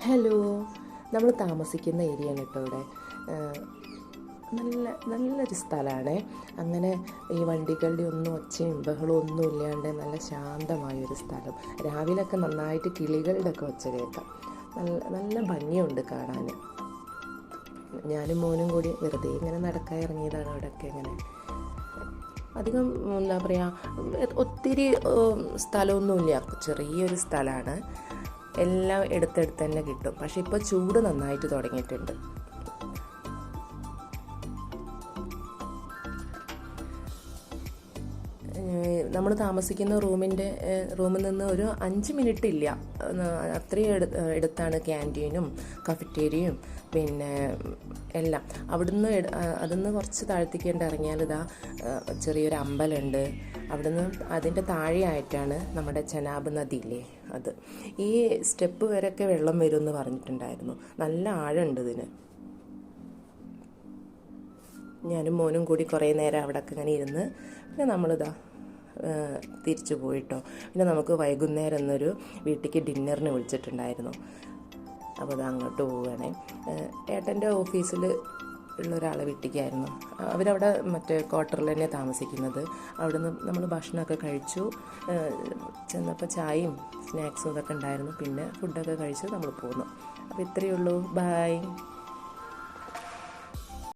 Hello, നമ്മൾ താമസിക്കുന്ന ഏരിയയാണ് കേട്ടോ ഇവിടെ. നല്ലൊരു സ്ഥലമാണ്. അങ്ങനെ ഈ വണ്ടികളുടെ ഒന്നും ഒച്ചയും ബഹളവും ഒന്നും ഇല്ലാണ്ട് നല്ല ശാന്തമായൊരു സ്ഥലം. രാവിലെയൊക്കെ നന്നായിട്ട് കിളികളുടെ ഒക്കെ ഒച്ച കേൾക്കാം. നല്ല ഭംഗിയുണ്ട് കാണാൻ. ഞാനും മോനും കൂടി വെറുതെ ഇങ്ങനെ നടക്കാൻ ഇറങ്ങിയതാണ്. ഇവിടെയൊക്കെ ഇങ്ങനെ അധികം എന്താ പറയുക, ഒത്തിരി സ്ഥലമൊന്നുമില്ല, ചെറിയൊരു സ്ഥലമാണ്. എല്ലാം എടുത്തെടുത്ത് തന്നെ കിട്ടും. പക്ഷെ ഇപ്പോൾ ചൂട് നന്നായിട്ട് തുടങ്ങിയിട്ടുണ്ട്. നമ്മൾ താമസിക്കുന്ന റൂമിൽ നിന്ന് ഒരു 5 മിനിറ്റ് ഇല്ല, അത്രയും അടുത്താണ് ക്യാൻറ്റീനും കഫറ്റേരിയയും പിന്നെ എല്ലാം. അതിന്ന് കുറച്ച് താഴ്ത്തിക്കേണ്ട ഇറങ്ങിയാൽ ഇതാ ചെറിയൊരു അമ്പലമുണ്ട്. അവിടുന്ന് അതിൻ്റെ താഴെയായിട്ടാണ് നമ്മുടെ ചെനാബ് നദിയില്ലേ അത്. ഈ സ്റ്റെപ്പ് വരെയൊക്കെ വെള്ളം വരുമെന്ന് പറഞ്ഞിട്ടുണ്ടായിരുന്നു. നല്ല ആഴമുണ്ട് ഇതിന്. ഞാനും മോനും കൂടി കുറേ നേരം അവിടെയൊക്കെ ഇങ്ങനെ ഇരുന്ന് പിന്നെ നമ്മളിതാ തിരിച്ചു പോയിട്ടോ. പിന്നെ നമുക്ക് വൈകുന്നേരം എന്നൊരു വീട്ടിലേക്ക് ഡിന്നറിന് വിളിച്ചിട്ടുണ്ടായിരുന്നു. അപ്പോൾ അത് അങ്ങോട്ട് പോവുകയാണേ. ഏട്ടൻ്റെ ഓഫീസിൽ ഉള്ള ഒരാളെ വീട്ടിലേക്കായിരുന്നു. അവരവിടെ മറ്റേ ക്വാർട്ടറിൽ തന്നെ താമസിക്കുന്നത്. അവിടുന്ന് നമ്മൾ ഭക്ഷണമൊക്കെ കഴിച്ചു. ചെന്നപ്പോൾ ചായയും സ്നാക്സും ഇതൊക്കെ ഉണ്ടായിരുന്നു. പിന്നെ ഫുഡൊക്കെ കഴിച്ച് നമ്മൾ പോന്നു. അപ്പോൾ ഇത്രയേ ഉള്ളൂ. ബൈ.